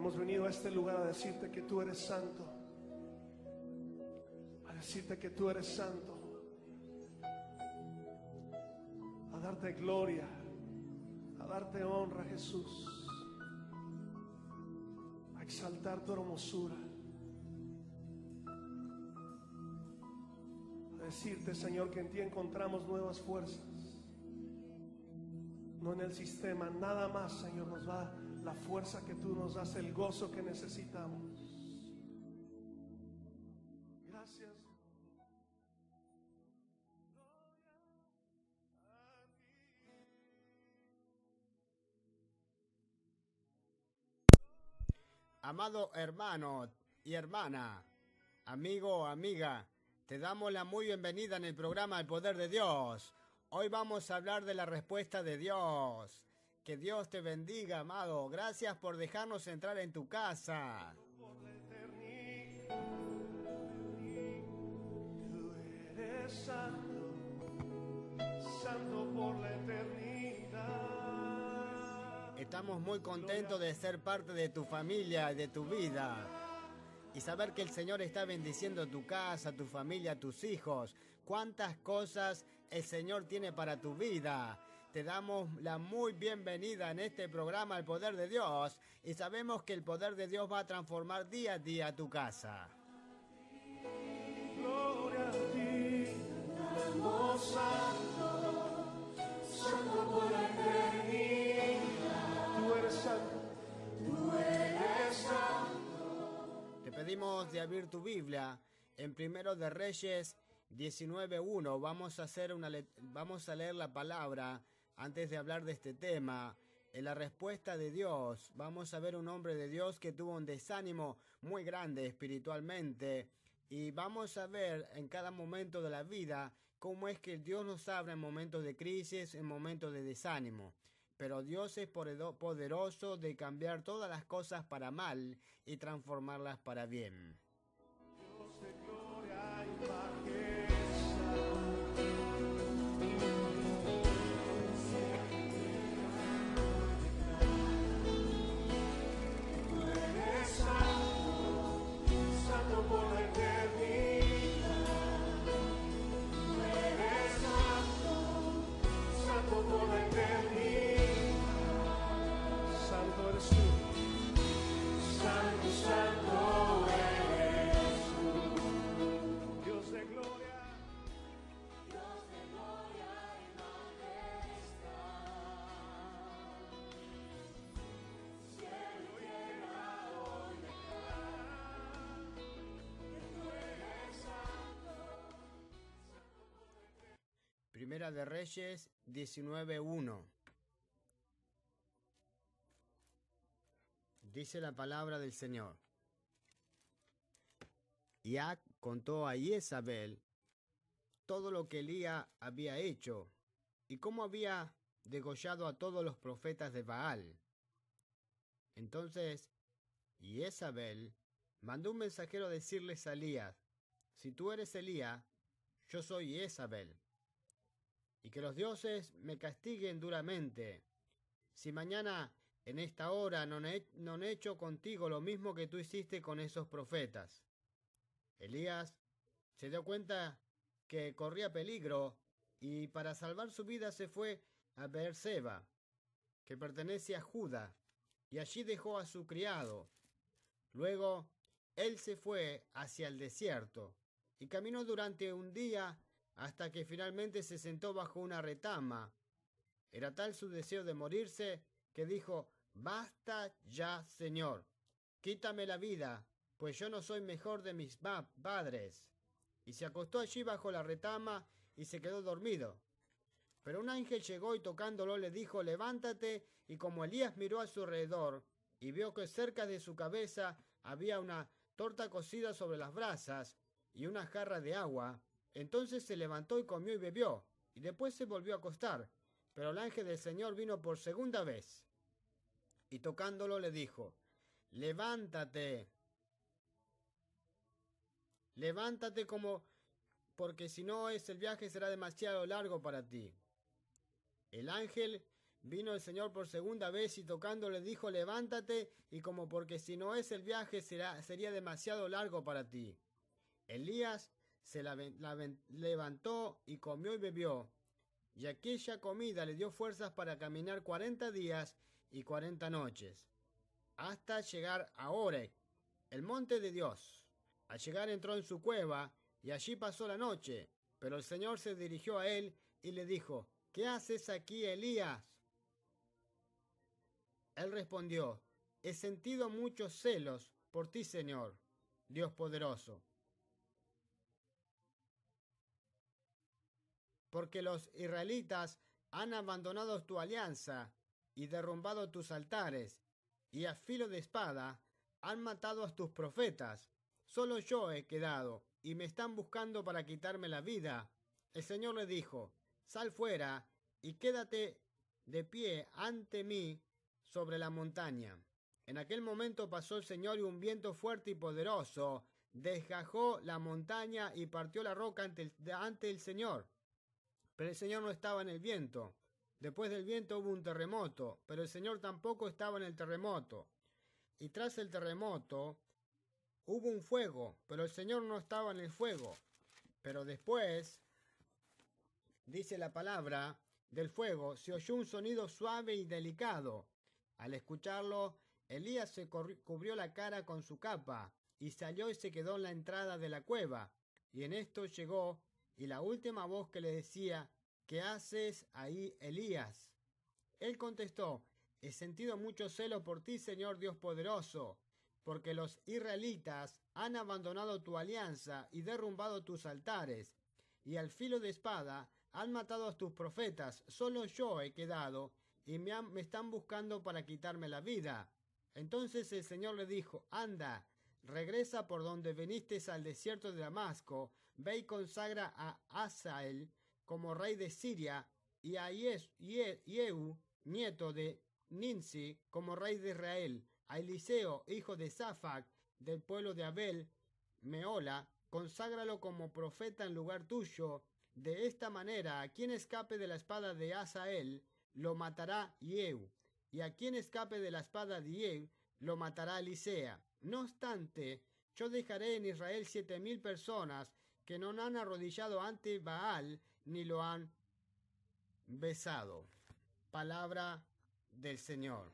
Hemos venido a este lugar a decirte que tú eres santo, a decirte que tú eres santo, a darte gloria, a darte honra, Jesús, a exaltar tu hermosura, a decirte, Señor, que en ti encontramos nuevas fuerzas, no en el sistema. Nada más, Señor, nos da la fuerza que tú nos das, el gozo que necesitamos. Gracias. Amado hermano y hermana, amigo o amiga, te damos la muy bienvenida en el programa El Poder de Dios. Hoy vamos a hablar de la respuesta de Dios. Que Dios te bendiga, amado. Gracias por dejarnos entrar en tu casa. Por la eternidad, tú eres santo, santo por la eternidad. Estamos muy contentos de ser parte de tu familia y de tu vida. Y saber que el Señor está bendiciendo tu casa, tu familia, tus hijos. Cuántas cosas el Señor tiene para tu vida. Te damos la muy bienvenida en este programa El Poder de Dios y sabemos que el poder de Dios va a transformar día a día tu casa. Gloria a ti, santo, santo por la eternidad. Tú eres santo, tú eres santo. Te pedimos de abrir tu Biblia en Primero de Reyes 19:1. Vamos a leer la palabra. Antes de hablar de este tema, en la respuesta de Dios, vamos a ver un hombre de Dios que tuvo un desánimo muy grande espiritualmente y vamos a ver en cada momento de la vida cómo es que Dios nos habla en momentos de crisis, en momentos de desánimo. Pero Dios es poderoso de cambiar todas las cosas para mal y transformarlas para bien. Dios de gloria y majestad. Por la eternidad, tú eres santo, santo por la eternidad. Santo eres tú, santo, santo eres tú. Dios de gloria y majestad. Cielo y tierra hoy Primera de Reyes 19:1. Dice la palabra del Señor. Y Ac contó a Jezabel todo lo que Elías había hecho y cómo había degollado a todos los profetas de Baal. Entonces Jezabel mandó un mensajero a decirles a Elías: si tú eres Elías, yo soy Jezabel. Y que los dioses me castiguen duramente, si mañana en esta hora no he hecho contigo lo mismo que tú hiciste con esos profetas. Elías se dio cuenta que corría peligro y para salvar su vida se fue a Beerseba, que pertenece a Judá, y allí dejó a su criado. Luego él se fue hacia el desierto y caminó durante un día hasta que finalmente se sentó bajo una retama. Era tal su deseo de morirse que dijo: basta ya, Señor, quítame la vida, pues yo no soy mejor de mis padres. Y se acostó allí bajo la retama y se quedó dormido. Pero un ángel llegó y tocándolo le dijo: levántate. Y como Elías miró a su alrededor y vio que cerca de su cabeza había una torta cocida sobre las brasas y una jarra de agua, entonces se levantó y comió y bebió, y después se volvió a acostar. Pero el ángel del Señor vino por segunda vez, y tocándolo le dijo: levántate, porque si no el viaje será demasiado largo para ti. El ángel Vino el Señor por segunda vez y tocándole dijo: levántate, y como porque si no es el viaje sería demasiado largo para ti. Elías se levantó y comió y bebió, y aquella comida le dio fuerzas para caminar 40 días y 40 noches, hasta llegar a Horeb, el monte de Dios. Al llegar entró en su cueva, y allí pasó la noche. Pero el Señor se dirigió a él y le dijo: ¿qué haces aquí, Elías? Él respondió: he sentido muchos celos por ti, Señor, Dios poderoso, porque los israelitas han abandonado tu alianza y derrumbado tus altares, y a filo de espada han matado a tus profetas. Solo yo he quedado, y me están buscando para quitarme la vida. El Señor le dijo: sal fuera y quédate de pie ante mí sobre la montaña. En aquel momento pasó el Señor, y un viento fuerte y poderoso desgajó la montaña y partió la roca ante el Señor. Pero el Señor no estaba en el viento. Después del viento hubo un terremoto, pero el Señor tampoco estaba en el terremoto. Y tras el terremoto hubo un fuego, pero el Señor no estaba en el fuego. Pero después, dice la palabra, del fuego se oyó un sonido suave y delicado. Al escucharlo, Elías se cubrió la cara con su capa y salió y se quedó en la entrada de la cueva. Y en esto llegó, y la última voz que le decía: ¿qué haces ahí, Elías? Él contestó: he sentido mucho celo por ti, Señor Dios poderoso, porque los israelitas han abandonado tu alianza y derrumbado tus altares, y al filo de espada han matado a tus profetas. Solo yo he quedado, y me están buscando para quitarme la vida. Entonces el Señor le dijo: anda, regresa por donde viniste al desierto de Damasco, ve y consagra a Hazael como rey de Siria, y a Jehu, nieto de Nimsi, como rey de Israel, a Eliseo, hijo de Safac, del pueblo de Abel Meola, conságralo como profeta en lugar tuyo. De esta manera, a quien escape de la espada de Hazael, lo matará Jehu, y a quien escape de la espada de Jehu, lo matará Eliseo. No obstante, yo dejaré en Israel 7,000 personas que no han arrodillado ante Baal ni lo han besado. Palabra del Señor.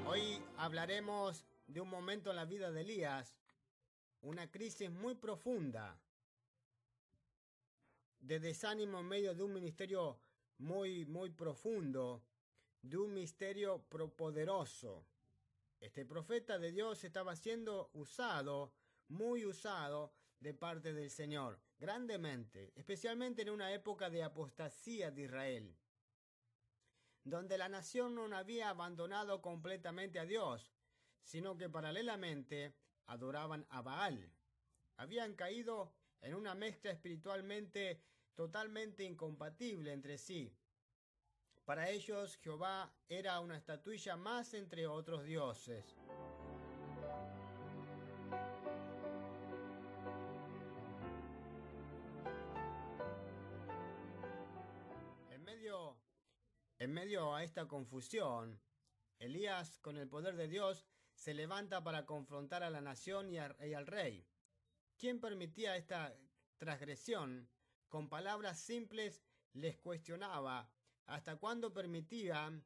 Hoy hablaremos de un momento en la vida de Elías, una crisis muy profunda, de desánimo en medio de un ministerio muy profundo, de un misterio poderoso. Este profeta de Dios estaba siendo usado, muy usado, de parte del Señor, grandemente, especialmente en una época de apostasía de Israel, donde la nación no había abandonado completamente a Dios, sino que paralelamente adoraban a Baal. Habían caído en una mezcla espiritualmente totalmente incompatible entre sí. Para ellos, Jehová era una estatuilla más entre otros dioses. En medio a esta confusión, Elías, con el poder de Dios, se levanta para confrontar a la nación y al rey. ¿Quién permitía esta transgresión? Con palabras simples les cuestionaba hasta cuándo permitían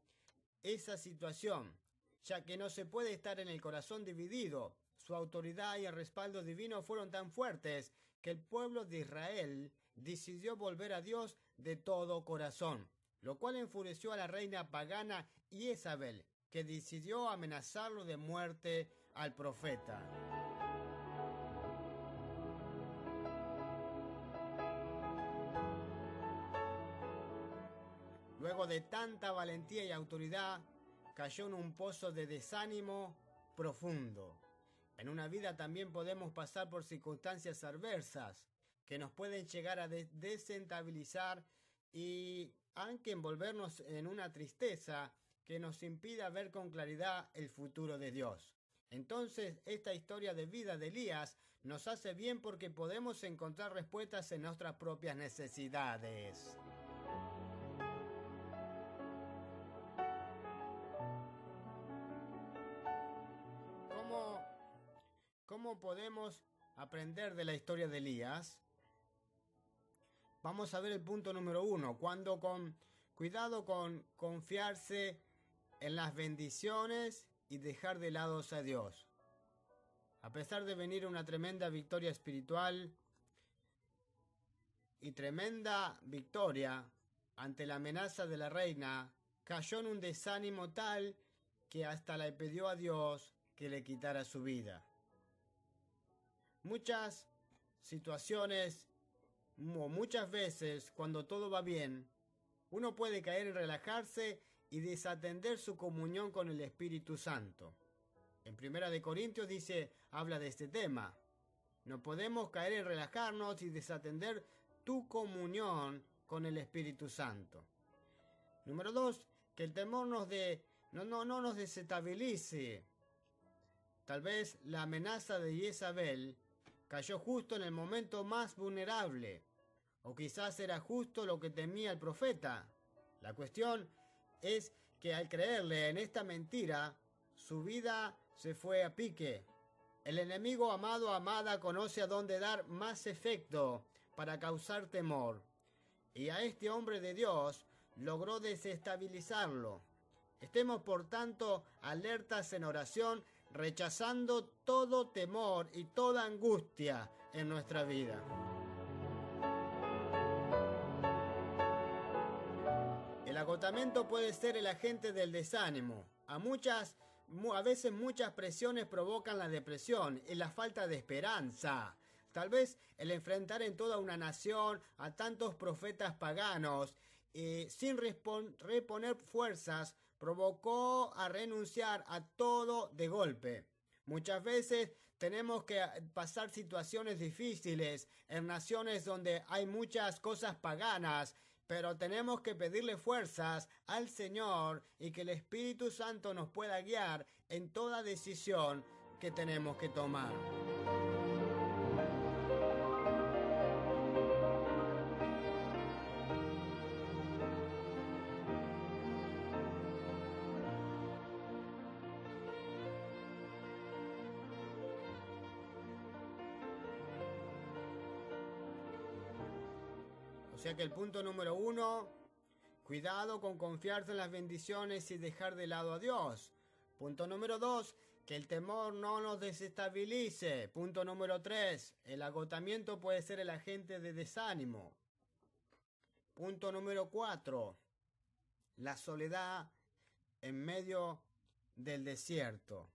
esa situación, ya que no se puede estar en el corazón dividido. Su autoridad y el respaldo divino fueron tan fuertes que el pueblo de Israel decidió volver a Dios de todo corazón, lo cual enfureció a la reina pagana Jezabel, que decidió amenazarlo de muerte al profeta. Luego de tanta valentía y autoridad, cayó en un pozo de desánimo profundo. En una vida también podemos pasar por circunstancias adversas que nos pueden llegar a desestabilizar y aunque envolvernos en una tristeza que nos impida ver con claridad el futuro de Dios. Entonces, esta historia de vida de Elías nos hace bien porque podemos encontrar respuestas en nuestras propias necesidades. ¿Cómo podemos aprender de la historia de Elías? Vamos a ver el punto número 1. Cuidado con confiarse en las bendiciones y dejar de lado a Dios. A pesar de venir una tremenda victoria espiritual y tremenda victoria ante la amenaza de la reina, cayó en un desánimo tal que hasta le pidió a Dios que le quitara su vida. Muchas situaciones, muchas veces, cuando todo va bien, uno puede caer en relajarse y desatender su comunión con el Espíritu Santo. En 1 Corintios habla de este tema. No podemos caer en relajarnos y desatender tu comunión con el Espíritu Santo. Número 2, que el temor no nos desestabilice. Tal vez la amenaza de Jezabel cayó justo en el momento más vulnerable, o quizás era justo lo que temía el profeta. La cuestión es que al creerle en esta mentira, su vida se fue a pique. El enemigo amado o amada conoce a dónde dar más efecto para causar temor, y a este hombre de Dios logró desestabilizarlo. Estemos por tanto alertas en oración, rechazando todo temor y toda angustia en nuestra vida. El agotamiento puede ser el agente del desánimo. A veces muchas presiones provocan la depresión y la falta de esperanza. Tal vez el enfrentar en toda una nación a tantos profetas paganos sin reponer fuerzas provocó a renunciar a todo de golpe. Muchas veces tenemos que pasar situaciones difíciles en naciones donde hay muchas cosas paganas, pero tenemos que pedirle fuerzas al Señor y que el Espíritu Santo nos pueda guiar en toda decisión que tenemos que tomar. O sea que el punto número 1, cuidado con confiarse en las bendiciones y dejar de lado a Dios. Punto número 2, que el temor no nos desestabilice. Punto número 3, el agotamiento puede ser el agente de desánimo. Punto número 4, la soledad en medio del desierto.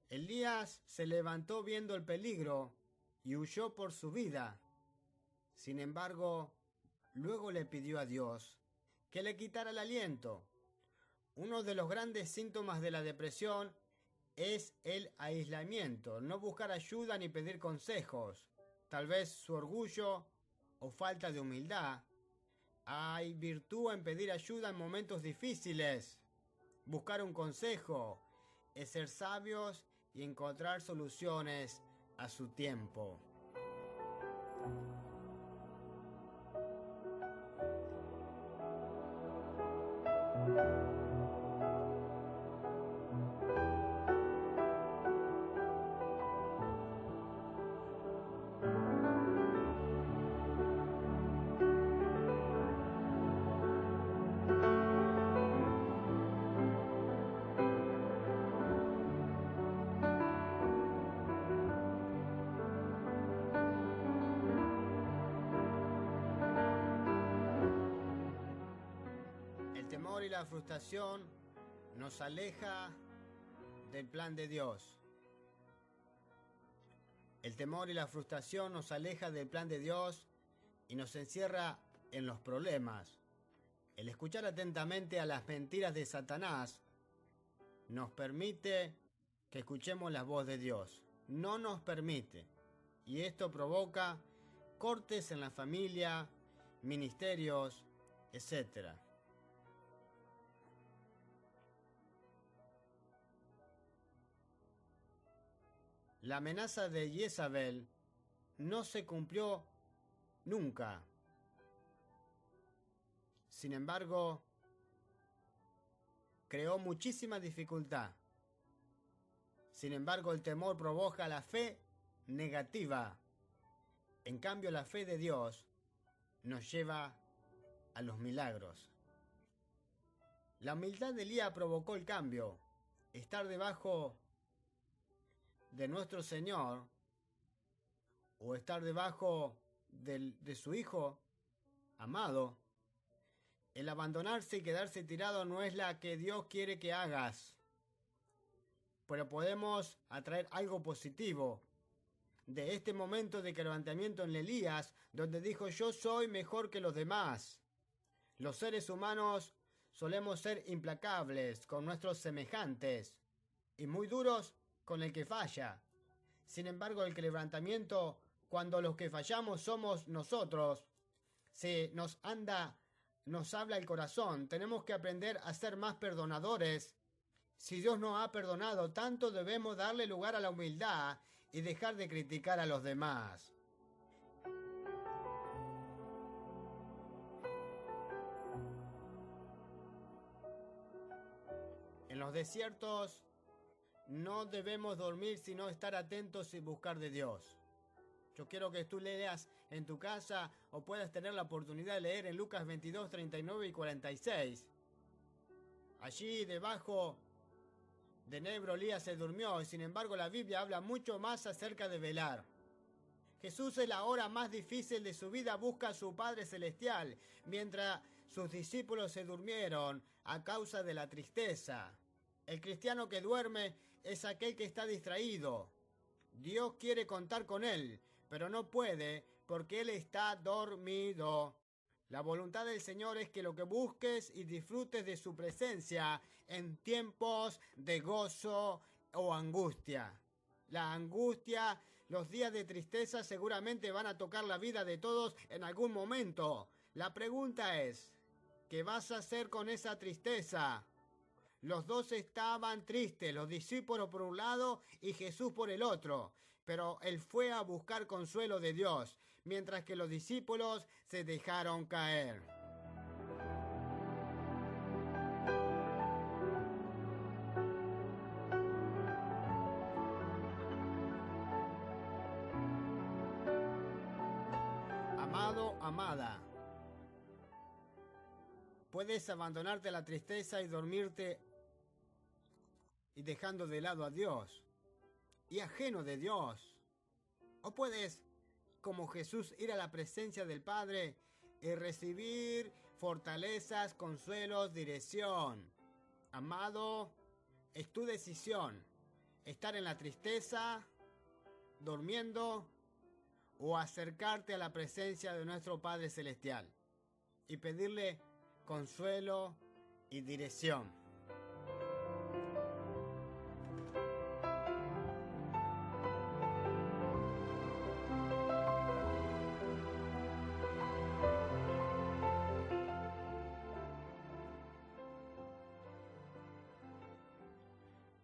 Elías se levantó viendo el peligro y huyó por su vida. Sin embargo, luego le pidió a Dios que le quitara el aliento. Uno de los grandes síntomas de la depresión es el aislamiento, no buscar ayuda ni pedir consejos. Tal vez su orgullo o falta de humildad. Hay virtud en pedir ayuda en momentos difíciles, buscar un consejo, es ser sabios y encontrar soluciones a su tiempo. Y la frustración nos aleja del plan de Dios. El temor y la frustración nos aleja del plan de Dios y nos encierra en los problemas. El escuchar atentamente a las mentiras de Satanás nos permite que escuchemos la voz de Dios. No nos permite. Y esto provoca cortes en la familia, ministerios, etc. La amenaza de Jezabel no se cumplió nunca. Sin embargo, creó muchísima dificultad. Sin embargo, el temor provoca la fe negativa. En cambio, la fe de Dios nos lleva a los milagros. La humildad de Elías provocó el cambio. Estar debajo de nuestro Señor o estar debajo de su Hijo amado, el abandonarse y quedarse tirado no es la que Dios quiere que hagas. Pero podemos atraer algo positivo de este momento de quebrantamiento en Elías, donde dijo: yo soy mejor que los demás. Los seres humanos solemos ser implacables con nuestros semejantes y muy duros con el que falla. Sin embargo, el quebrantamiento, cuando los que fallamos somos nosotros, nos habla el corazón. Tenemos que aprender a ser más perdonadores. Si Dios nos ha perdonado tanto, debemos darle lugar a la humildad y dejar de criticar a los demás. En los desiertos no debemos dormir, sino estar atentos y buscar de Dios. Yo quiero que tú leas en tu casa o puedas tener la oportunidad de leer en Lucas 22, 39 y 46. Allí debajo de Nebro Elías se durmió, y sin embargo la Biblia habla mucho más acerca de velar. Jesús en la hora más difícil de su vida busca a su Padre Celestial, mientras sus discípulos se durmieron a causa de la tristeza. El cristiano que duerme es aquel que está distraído. Dios quiere contar con él, pero no puede porque él está dormido. La voluntad del Señor es que lo que busques y disfrutes de su presencia en tiempos de gozo o angustia. La angustia, los días de tristeza seguramente van a tocar la vida de todos en algún momento. La pregunta es, ¿qué vas a hacer con esa tristeza? Los dos estaban tristes, los discípulos por un lado y Jesús por el otro. Pero él fue a buscar consuelo de Dios, mientras que los discípulos se dejaron caer. Amado, amada, puedes abandonarte a la tristeza y dormirte y dejando de lado a Dios y ajeno de Dios. O puedes, como Jesús, ir a la presencia del Padre y recibir fortalezas, consuelos, dirección. Amado, es tu decisión estar en la tristeza, durmiendo, o acercarte a la presencia de nuestro Padre Celestial y pedirle consuelo y dirección.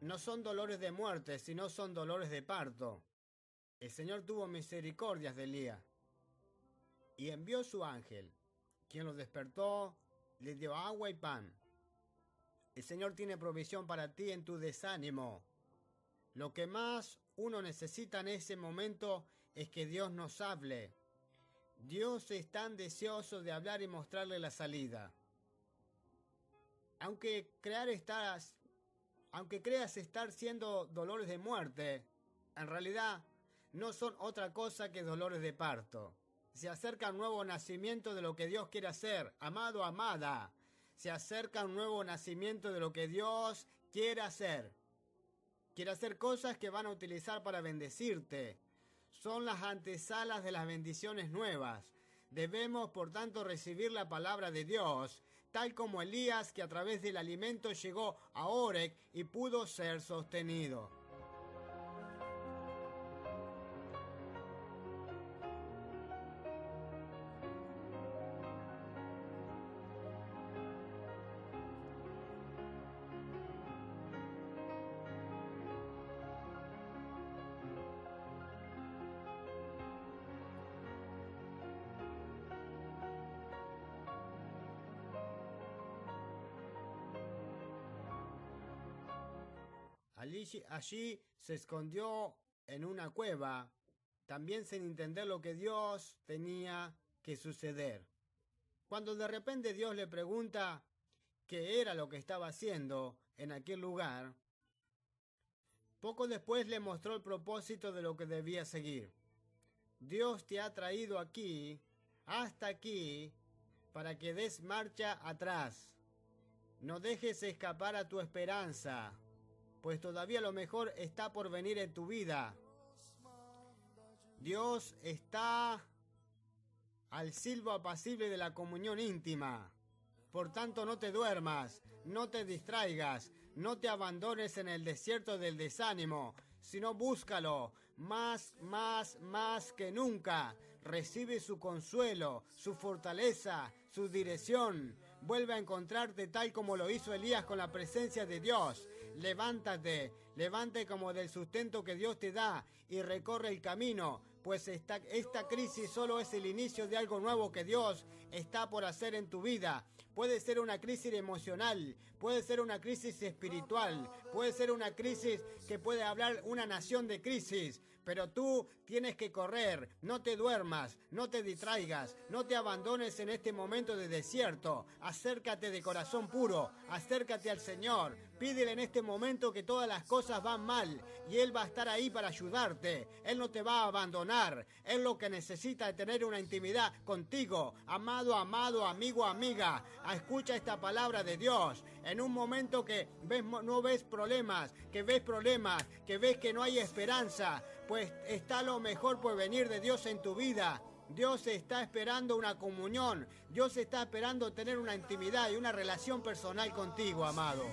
No son dolores de muerte, sino son dolores de parto. El Señor tuvo misericordias de Elías y envió su ángel, quien lo despertó, le dio agua y pan. El Señor tiene provisión para ti en tu desánimo. Lo que más uno necesita en ese momento es que Dios nos hable. Dios es tan deseoso de hablar y mostrarle la salida. Aunque creas estar siendo dolores de muerte, en realidad no son otra cosa que dolores de parto. Se acerca un nuevo nacimiento de lo que Dios quiere hacer. Amado, amada, se acerca un nuevo nacimiento de lo que Dios quiere hacer. Quiere hacer cosas que van a utilizar para bendecirte. Son las antesalas de las bendiciones nuevas. Debemos, por tanto, recibir la palabra de Dios, tal como Elías, que a través del alimento llegó a Oreb y pudo ser sostenido. Allí se escondió en una cueva, también sin entender lo que Dios tenía que suceder. Cuando de repente Dios le pregunta qué era lo que estaba haciendo en aquel lugar, poco después le mostró el propósito de lo que debía seguir. Dios te ha traído aquí, hasta aquí, para que des marcha atrás. No dejes escapar a tu esperanza, pues todavía lo mejor está por venir en tu vida. Dios está al silbo apacible de la comunión íntima. Por tanto, no te duermas, no te distraigas, no te abandones en el desierto del desánimo, sino búscalo más que nunca. Recibe su consuelo, su fortaleza, su dirección. Vuelve a encontrarte tal como lo hizo Elías con la presencia de Dios. Levántate como del sustento que Dios te da y recorre el camino, pues esta crisis solo es el inicio de algo nuevo que Dios está por hacer en tu vida. Puede ser una crisis emocional, puede ser una crisis espiritual, puede ser una crisis que puede hablar una nación de crisis. Pero tú tienes que correr, no te duermas, no te distraigas, no te abandones en este momento de desierto. Acércate de corazón puro, acércate al Señor. Pídele en este momento que todas las cosas van mal y Él va a estar ahí para ayudarte. Él no te va a abandonar. Él lo que necesita es tener una intimidad contigo. Amado, amigo, amiga, escucha esta palabra de Dios. En un momento que no ves problemas, que ves que no hay esperanza, pues está lo mejor por venir de Dios en tu vida. Dios está esperando una comunión. Dios está esperando tener una intimidad y una relación personal contigo, amado.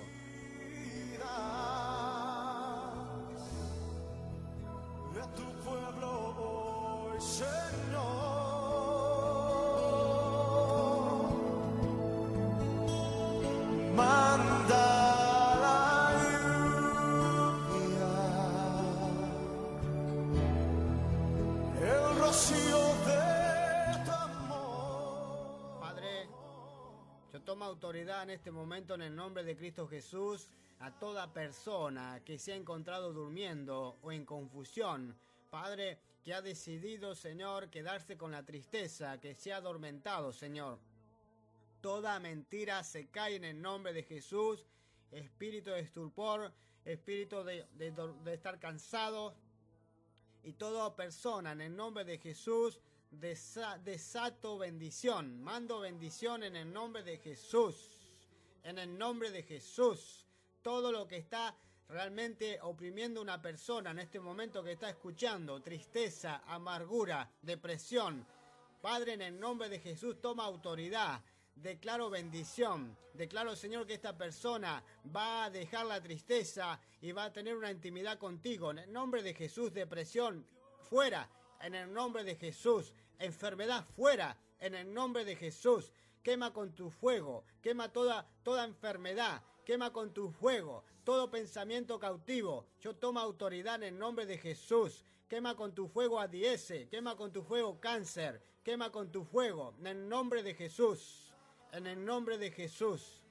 De tu pueblo hoy, Señor, manda la lluvia, el rocío de tu amor. Padre, yo tomo autoridad en este momento en el nombre de Cristo Jesús a toda persona que se ha encontrado durmiendo o en confusión. Padre, que ha decidido, Señor, quedarse con la tristeza, que se ha adormentado, Señor. Toda mentira se cae en el nombre de Jesús. Espíritu de estupor, espíritu de estar cansado. Y toda persona en el nombre de Jesús, desato bendición. Mando bendición en el nombre de Jesús. En el nombre de Jesús. Todo lo que está realmente oprimiendo a una persona en este momento que está escuchando, tristeza, amargura, depresión. Padre, en el nombre de Jesús, toma autoridad. Declaro bendición. Declaro, Señor, que esta persona va a dejar la tristeza y va a tener una intimidad contigo. En el nombre de Jesús, depresión, fuera. En el nombre de Jesús, enfermedad, fuera. En el nombre de Jesús, quema con tu fuego. Quema toda enfermedad. Quema con tu fuego todo pensamiento cautivo. Yo tomo autoridad en el nombre de Jesús. Quema con tu fuego a AIDS. Quema con tu fuego cáncer. Quema con tu fuego en el nombre de Jesús. En el nombre de Jesús.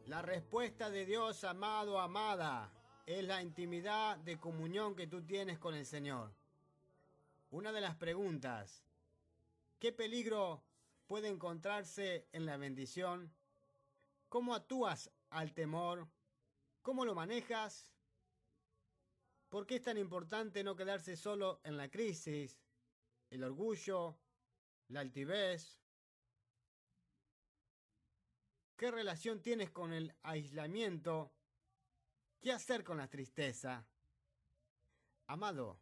La respuesta de Dios, amado, amada, es la intimidad de comunión que tú tienes con el Señor. Una de las preguntas: ¿qué peligro puede encontrarse en la bendición? ¿Cómo actúas al temor? ¿Cómo lo manejas? ¿Por qué es tan importante no quedarse solo en la crisis, el orgullo, la altivez? ¿Qué relación tienes con el aislamiento? ¿Qué hacer con la tristeza? Amado,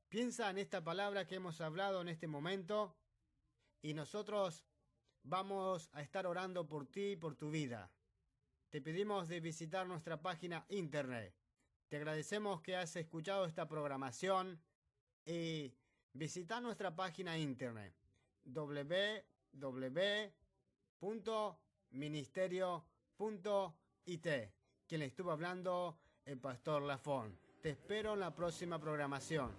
piensa en esta palabra que hemos hablado en este momento y nosotros vamos a estar orando por ti y por tu vida. Te pedimos de visitar nuestra página internet. Te agradecemos que has escuchado esta programación y visita nuestra página internet www.ministerio.it. Quien le estuvo hablando, el pastor Lafón. Te espero en la próxima programación.